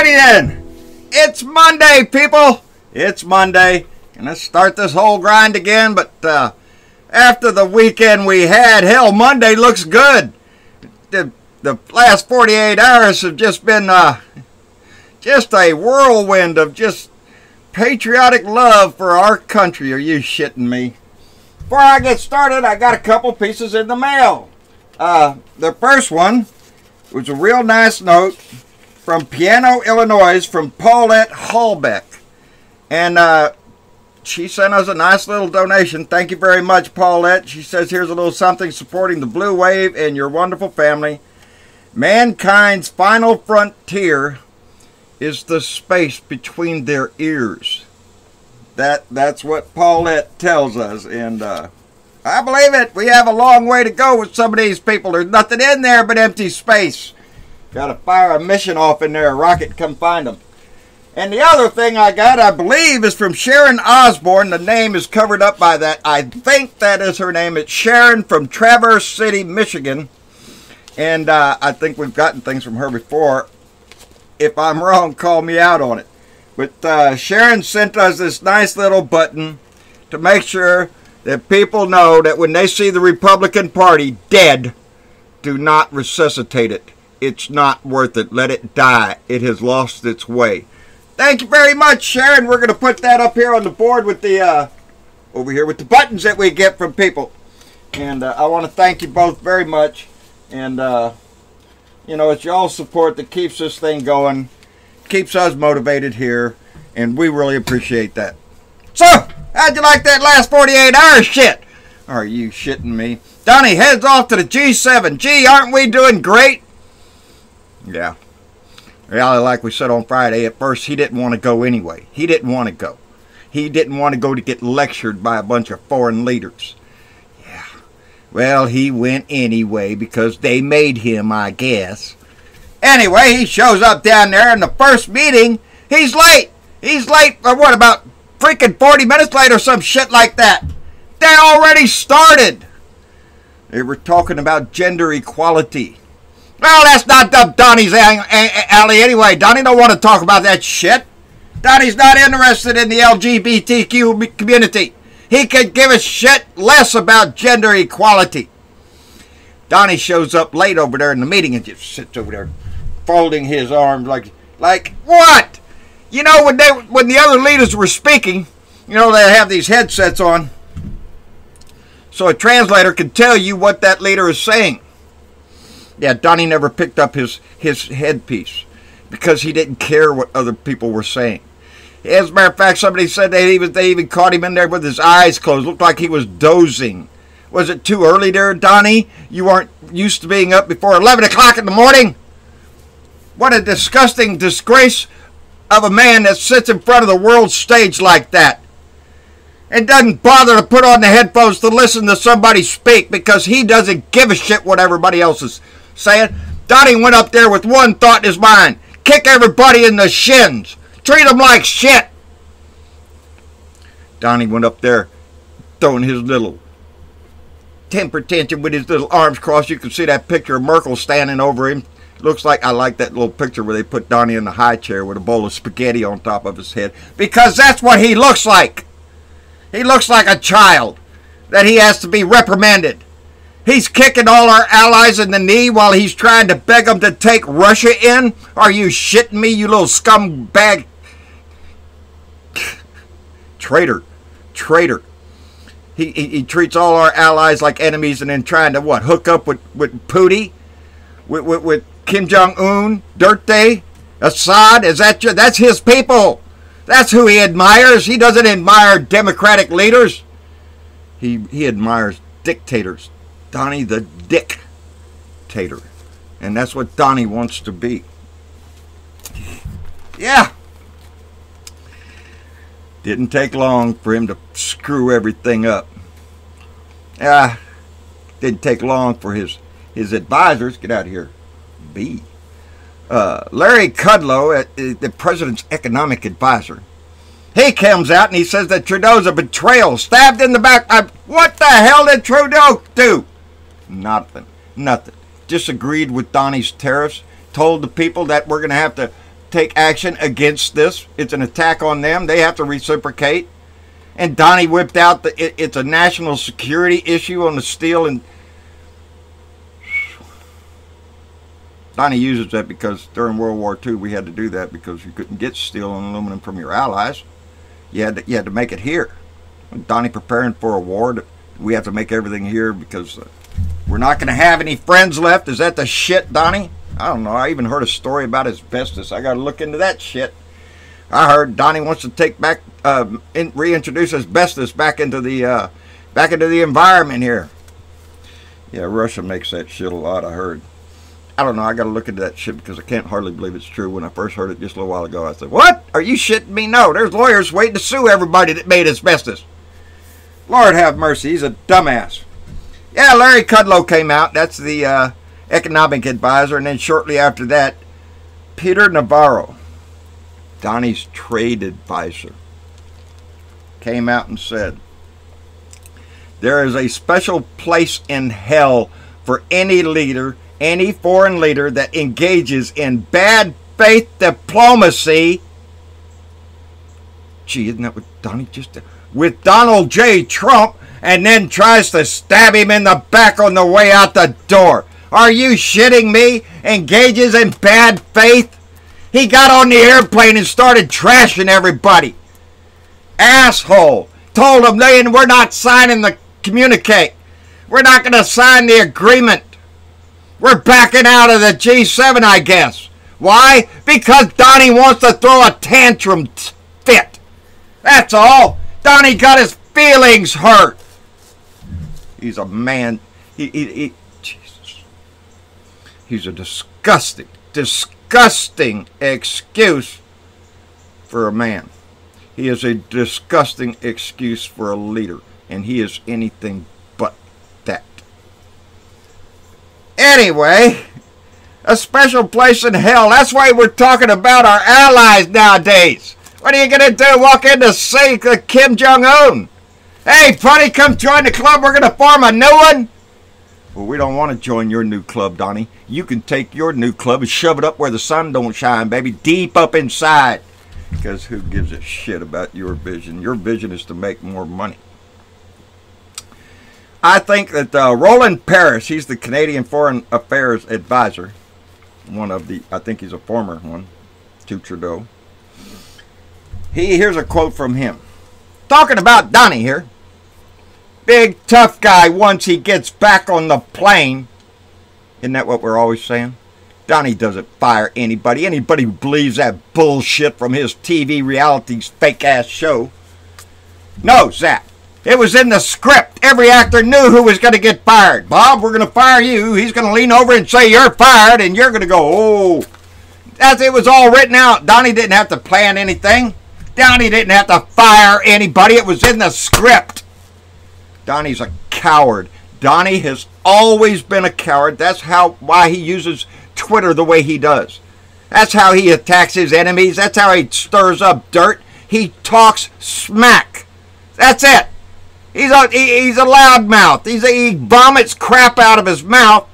Alrighty then. It's Monday, people. It's Monday. And let's start this whole grind again. But after the weekend we had, hell, Monday looks good. The last 48 hours have just been just a whirlwind of just patriotic love for our country. Are you shitting me? Before I get started, I got a couple pieces in the mail. The first one was a real nice note from Piano, Illinois, from Paulette Hallbeck. And she sent us a nice little donation. Thank you very much, Paulette. She says, here's a little something supporting the Blue Wave and your wonderful family. Mankind's final frontier is the space between their ears. That's what Paulette tells us, and I believe it. We have a long way to go with some of these people. There's nothing in there but empty space. Got to fire a mission off in there, a rocket, come find them. And the other thing I got, I believe, is from Sharon Osborne. The name is covered up by that. I think that is her name. It's Sharon from Traverse City, Michigan. And I think we've gotten things from her before. If I'm wrong, call me out on it. But Sharon sent us this nice little button to make sure that people know that when they see the Republican Party dead, do not resuscitate it. It's not worth it. Let it die. It has lost its way. Thank you very much, Sharon. We're going to put that up here on the board with the over here with the buttons that we get from people. And I want to thank you both very much. And you know, it's y'all's support that keeps this thing going, keeps us motivated here, and we really appreciate that. So, how'd you like that last 48 hours shit? Are you shitting me? Donnie heads off to the G7. Gee, aren't we doing great? Yeah. Really, like we said on Friday, at first he didn't want to go anyway. He didn't want to go. He didn't want to go to get lectured by a bunch of foreign leaders. Yeah. Well, he went anyway because they made him, I guess. Anyway, he shows up down there in the first meeting. He's late. He's late for what, about freaking 40 minutes late or some shit like that. They already started. They were talking about gender equality. Well, that's not up Donnie's alley anyway. Donnie don't want to talk about that shit. Donnie's not interested in the LGBTQ community. He could give a shit less about gender equality. Donnie shows up late over there in the meeting and just sits over there folding his arms like what? You know, when the other leaders were speaking, you know, they have these headsets on so a translator can tell you what that leader is saying. Yeah, Donnie never picked up his headpiece because he didn't care what other people were saying. As a matter of fact, somebody said they even caught him in there with his eyes closed. Looked like he was dozing. Was it too early there, Donnie? You weren't used to being up before 11 o'clock in the morning? What a disgusting disgrace of a man that sits in front of the world stage like that and doesn't bother to put on the headphones to listen to somebody speak because he doesn't give a shit what everybody else is saying. Donnie went up there with one thought in his mind: kick everybody in the shins. Treat them like shit. Donnie went up there throwing his little temper tantrum with his little arms crossed. You can see that picture of Merkel standing over him. Looks like, I like that little picture where they put Donnie in the high chair with a bowl of spaghetti on top of his head. Because that's what he looks like. He looks like a child that he has to be reprimanded. He's kicking all our allies in the knee while he's trying to beg them to take Russia in. Are you shitting me, you little scumbag? Traitor. Traitor. He treats all our allies like enemies and then trying to, what, hook up with Putin? With Kim Jong-un? Duterte? Assad? That's his people. That's who he admires. He doesn't admire democratic leaders. He admires dictators. Donnie the dictator. And that's what Donnie wants to be. Yeah. Didn't take long for him to screw everything up. Didn't take long for his advisors. Get out of here. Larry Kudlow, the president's economic advisor. He comes out and he says that Trudeau's a betrayal. Stabbed in the back. What the hell did Trudeau do? Nothing. Nothing. Disagreed with Donnie's tariffs. Told the people that we're going to have to take action against this. It's an attack on them. They have to reciprocate. And Donnie whipped out it's a national security issue on the steel, and Donnie uses that because during World War II we had to do that because you couldn't get steel and aluminum from your allies. You had to make it here. Donnie preparing for a war, we have to make everything here because we're not going to have any friends left. Is that the shit, Donnie? I don't know. I even heard a story about asbestos. I got to look into that shit. I heard Donnie wants to take back, reintroduce asbestos back into the environment here. Yeah, Russia makes that shit a lot. I heard. I don't know. I got to look into that shit because I can't hardly believe it's true. When I first heard it just a little while ago, I said, "What? Are you shitting me?" No, there's lawyers waiting to sue everybody that made asbestos. Lord have mercy. He's a dumbass. Yeah, Larry Kudlow came out. That's the economic advisor, and then shortly after that, Peter Navarro, Donnie's trade advisor, came out and said, there is a special place in hell for any leader, any foreign leader that engages in bad faith diplomacy. Gee, isn't that what Donnie just did? With Donald J. Trump, and then tries to stab him in the back on the way out the door. Are you shitting me? Engages in bad faith? He got on the airplane and started trashing everybody. Asshole. Told them we're not signing the communique. We're not going to sign the agreement. We're backing out of the G7, I guess. Why? Because Donnie wants to throw a tantrum fit. That's all. Donnie got his feelings hurt. He's a man. Jesus. He's a disgusting excuse for a man. He is a disgusting excuse for a leader, and he is anything but that. Anyway, a special place in hell. That's why we're talking about our allies nowadays. What are you going to do? Walk in to see Kim Jong-un? Hey, buddy, come join the club. We're going to form a new one. Well, we don't want to join your new club, Donnie. You can take your new club and shove it up where the sun don't shine, baby. Deep up inside. Because who gives a shit about your vision? Your vision is to make more money. I think that Roland Paris, he's the Canadian Foreign Affairs Advisor. I think he's a former one, to Trudeau. Here's a quote from him. Talking about Donnie here. Big tough guy once he gets back on the plane. Isn't that what we're always saying? Donnie doesn't fire anybody. Anybody who believes that bullshit from his TV reality's fake ass show knows that. It was in the script. Every actor knew who was going to get fired. Bob, we're going to fire you. He's going to lean over and say you're fired, and you're going to go, oh. It was all written out. Donnie didn't have to plan anything. Donnie didn't have to fire anybody. It was in the script. Donnie's a coward. Donnie has always been a coward. That's why he uses Twitter the way he does. That's how he attacks his enemies. That's how he stirs up dirt. He talks smack. That's it. He's a loudmouth. He vomits crap out of his mouth,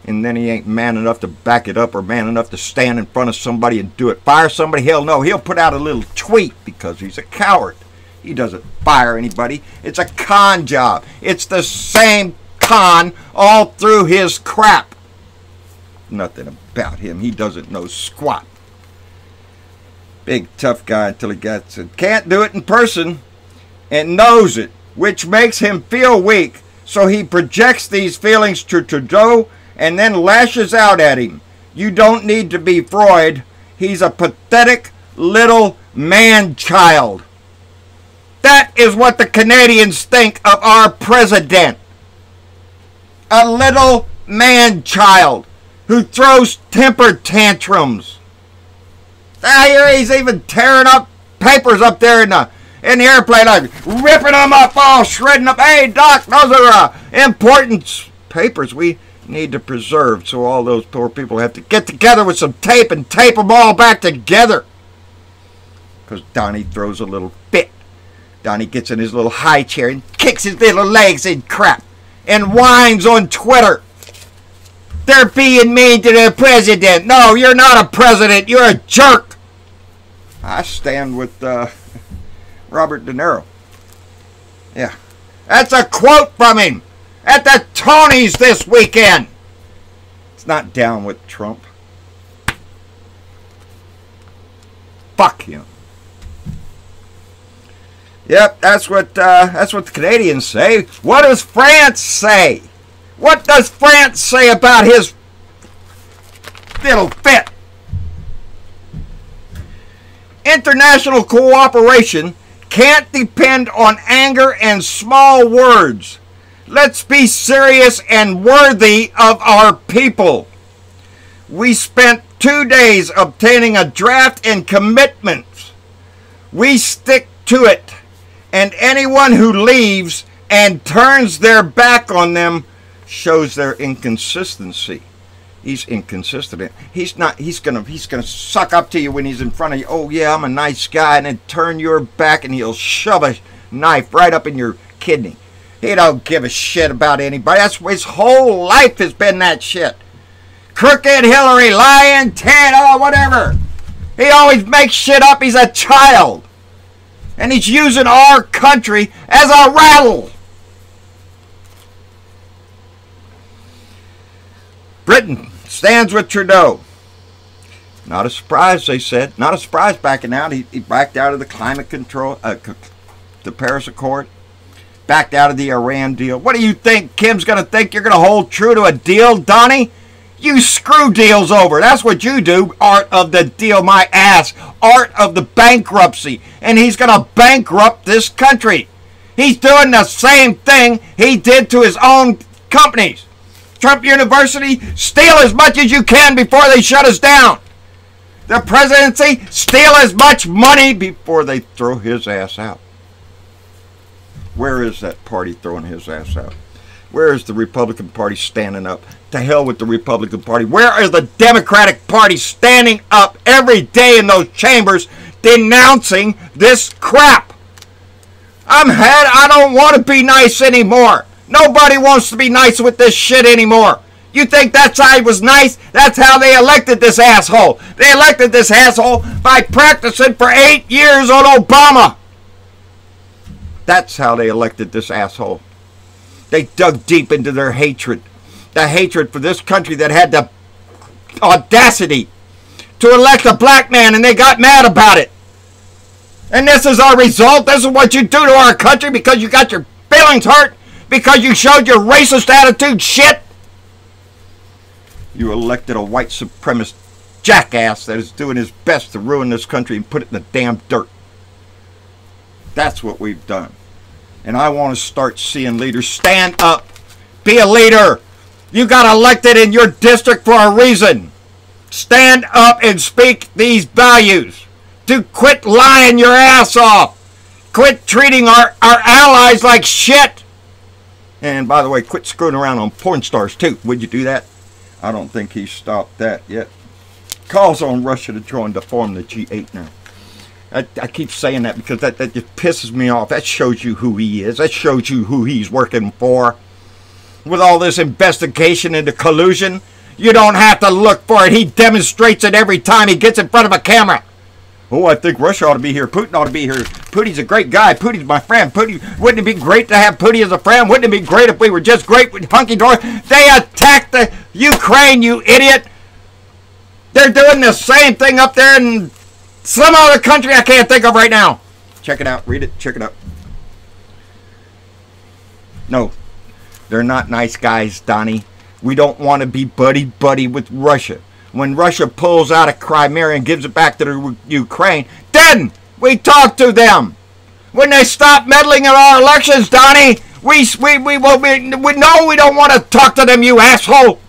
and then he ain't man enough to back it up or man enough to stand in front of somebody and do it. Fire somebody? Hell no. He'll put out a little tweet because he's a coward. He doesn't fire anybody. It's a con job. It's the same con all through his crap. Nothing about him. He doesn't know squat. Big tough guy until he gets it. Can't do it in person and knows it, which makes him feel weak. So he projects these feelings to Trudeau and then lashes out at him. You don't need to be Freud. He's a pathetic little man-child. That is what the Canadians think of our president. A little man-child who throws temper tantrums. He's even tearing up papers up there in the airplane, like ripping them up, all shredding them. Hey, Doc, those are important papers we need to preserve. So all those poor people have to get together with some tape and tape them all back together. Because Donnie throws a little fit. Donnie gets in his little high chair and kicks his little legs in crap and whines on Twitter. They're being mean to the president. No, you're not a president. You're a jerk. I stand with Robert De Niro. Yeah. That's a quote from him at the Donnies this weekend. It's not down with Trump. Fuck him. Yep, that's what the Canadians say. What does France say? What does France say about his little fit? International cooperation can't depend on anger and small words. Let's be serious and worthy of our people. We spent 2 days obtaining a draft and commitments. We stick to it. And anyone who leaves and turns their back on them shows their inconsistency. He's inconsistent. He's gonna suck up to you when he's in front of you. Oh yeah, I'm a nice guy, and then turn your back and he'll shove a knife right up in your kidney. He don't give a shit about anybody. That's his whole life has been that shit. Crooked Hillary, lying Ted, oh whatever. He always makes shit up. He's a child. And he's using our country as a rattle. Britain stands with Trudeau. Not a surprise, they said. Not a surprise backing out. He backed out of the climate control, the Paris Accord. Backed out of the Iran deal. What do you think? Kim's going to think you're going to hold true to a deal, Donnie? You screw deals over. That's what you do. Art of the deal, my ass. Art of the bankruptcy. And he's going to bankrupt this country. He's doing the same thing he did to his own companies. Trump University, steal as much as you can before they shut us down. The presidency, steal as much money before they throw his ass out. Where is that party throwing his ass out? Where is the Republican Party standing up? To hell with the Republican Party. Where is the Democratic Party standing up every day in those chambers denouncing this crap? I don't want to be nice anymore. Nobody wants to be nice with this shit anymore. You think that side was nice? That's how they elected this asshole. They elected this asshole by practicing for 8 years on Obama. That's how they elected this asshole. They dug deep into their hatred. The hatred for this country that had the audacity to elect a black man, and they got mad about it. And this is our result. This is what you do to our country because you got your feelings hurt, because you showed your racist attitude shit. You elected a white supremacist jackass that is doing his best to ruin this country and put it in the damn dirt. That's what we've done. And I want to start seeing leaders stand up. Be a leader. You got elected in your district for a reason. Stand up and speak these values. To quit lying your ass off. Quit treating our allies like shit. And by the way, quit screwing around on porn stars too. Would you do that? I don't think he's stopped that yet. Calls on Russia to join to form the G8 now. I keep saying that because that just pisses me off. That shows you who he is. That shows you who he's working for. With all this investigation into collusion, you don't have to look for it. He demonstrates it every time he gets in front of a camera. Oh, I think Russia ought to be here. Putin ought to be here. Putin's a great guy. Putin's my friend. Putin, wouldn't it be great to have Putin as a friend? Wouldn't it be great if we were just great with hunky-dory? They attacked the Ukraine, you idiot. They're doing the same thing up there in some other country I can't think of right now. Check it out. Read it. Check it out. No, they're not nice guys, Donnie. We don't want to be buddy-buddy with Russia. When Russia pulls out of Crimea and gives it back to the Ukraine, then we talk to them. When they stop meddling in our elections, Donnie, we know we don't want to talk to them, you asshole.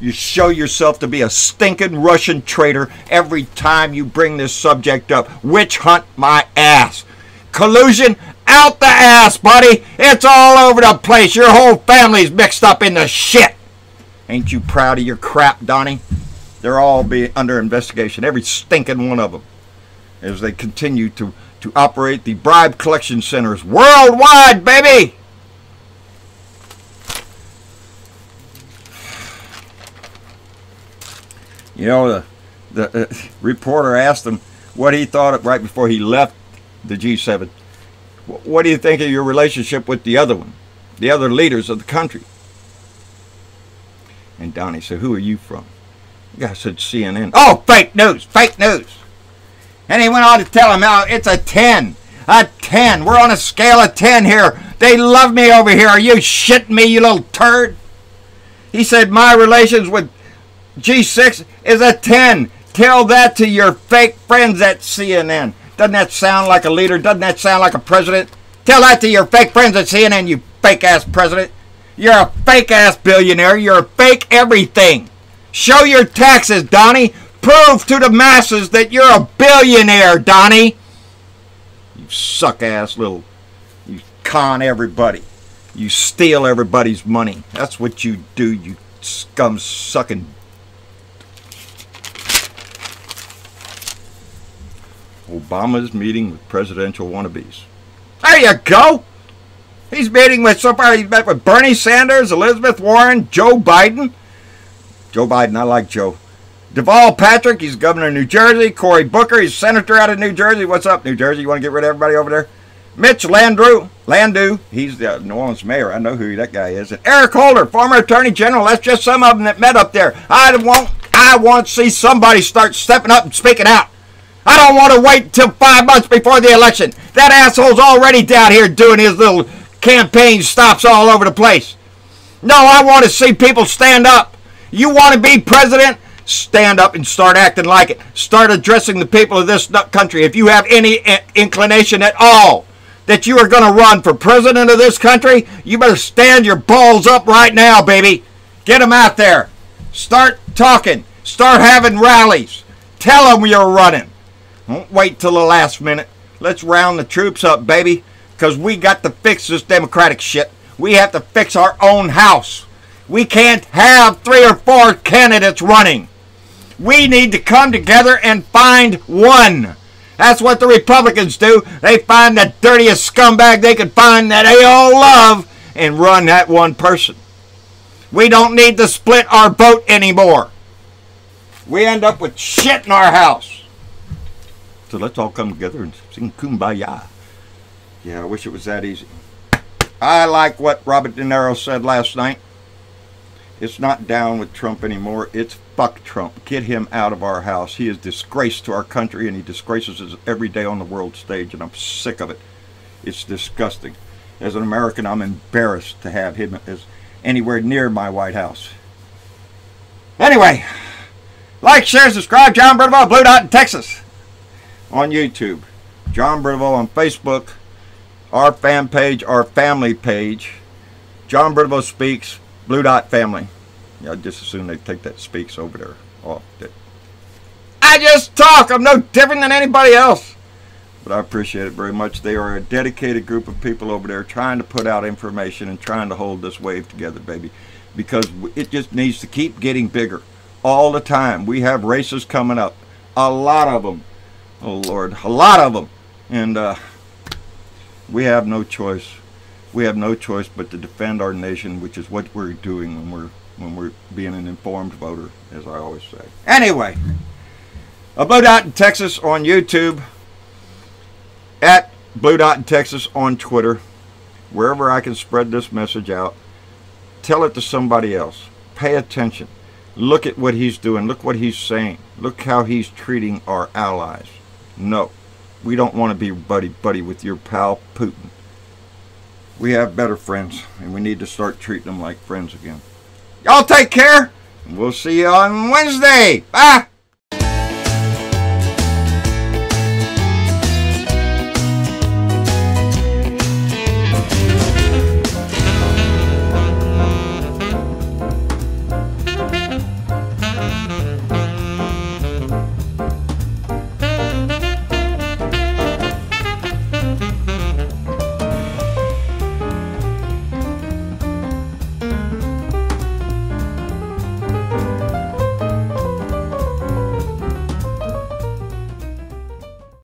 You show yourself to be a stinking Russian traitor every time you bring this subject up. Witch hunt my ass. Collusion out the ass, buddy. It's all over the place. Your whole family's mixed up in the shit. Ain't you proud of your crap, Donnie? They're all under investigation, every stinking one of them, as they continue to operate the bribe collection centers worldwide, baby. You know, the reporter asked him, what he thought of right before he left the G7. What do you think of your relationship with the other one, the other leaders of the country? And Donnie said, who are you from? The guy said, CNN. Oh, fake news, fake news. And he went on to tell him how it's a 10. A 10. We're on a scale of 10 here. They love me over here. Are you shitting me, you little turd? He said, my relations with G6 is a 10. Tell that to your fake friends at CNN. Doesn't that sound like a leader? Doesn't that sound like a president? Tell that to your fake friends at CNN, you fake-ass president. You're a fake-ass billionaire. You're a fake everything. Show your taxes, Donnie. Prove to the masses that you're a billionaire, Donnie. You suck-ass little... You con everybody. You steal everybody's money. That's what you do, you scum-sucking... Obama's meeting with presidential wannabes. There you go. He's meeting with somebody. He's met with Bernie Sanders, Elizabeth Warren, Joe Biden. Joe Biden, I like Joe. Deval Patrick, he's governor of New Jersey. Cory Booker, he's senator out of New Jersey. What's up, New Jersey? You want to get rid of everybody over there? Mitch Landrieu, he's the New Orleans mayor. I know who that guy is. And Eric Holder, former attorney general. That's just some of them that met up there. I want to see somebody start stepping up and speaking out. I don't want to wait until 5 months before the election. That asshole's already down here doing his little campaign stops all over the place. No, I want to see people stand up. You want to be president? Stand up and start acting like it. Start addressing the people of this country. If you have any inclination at all that you are going to run for president of this country, you better stand your balls up right now, baby. Get them out there. Start talking. Start having rallies. Tell them you're running. Don't wait till the last minute. Let's round the troops up, baby, because we got to fix this Democratic shit. We have to fix our own house. We can't have 3 or 4 candidates running. We need to come together and find one. That's what the Republicans do. They find the dirtiest scumbag they can find that they all love and run that one person. We don't need to split our vote anymore. We end up with shit in our house. So let's all come together and sing Kumbaya. Yeah, I wish it was that easy. I like what Robert De Niro said last night. It's not down with Trump anymore. It's fuck Trump. Get him out of our house. He is disgrace to our country, and he disgraces us every day on the world stage, and I'm sick of it. It's disgusting. As an American, I'm embarrassed to have him as anywhere near my White House. Anyway, like, share, subscribe. John Bernabal, Blue Dot in Texas. On YouTube, John Bernabal on Facebook, our fan page, our family page, John Bernabal Speaks, Blue Dot Family. Yeah, I'd just as soon they take that Speaks over there off. I just talk. I'm no different than anybody else. But I appreciate it very much. They are a dedicated group of people over there trying to put out information and trying to hold this wave together, baby. Because it just needs to keep getting bigger all the time. We have races coming up. A lot of them. Oh Lord, a lot of them, and we have no choice. We have no choice but to defend our nation, which is what we're doing when we're being an informed voter, as I always say. Anyway, a Blue Dot in Texas on YouTube, at Blue Dot in Texas on Twitter, wherever I can spread this message out. Tell it to somebody else. Pay attention. Look at what he's doing. Look what he's saying. Look how he's treating our allies. No, we don't want to be buddy-buddy with your pal Putin. We have better friends, and we need to start treating them like friends again. Y'all take care, and we'll see you on Wednesday. Bye!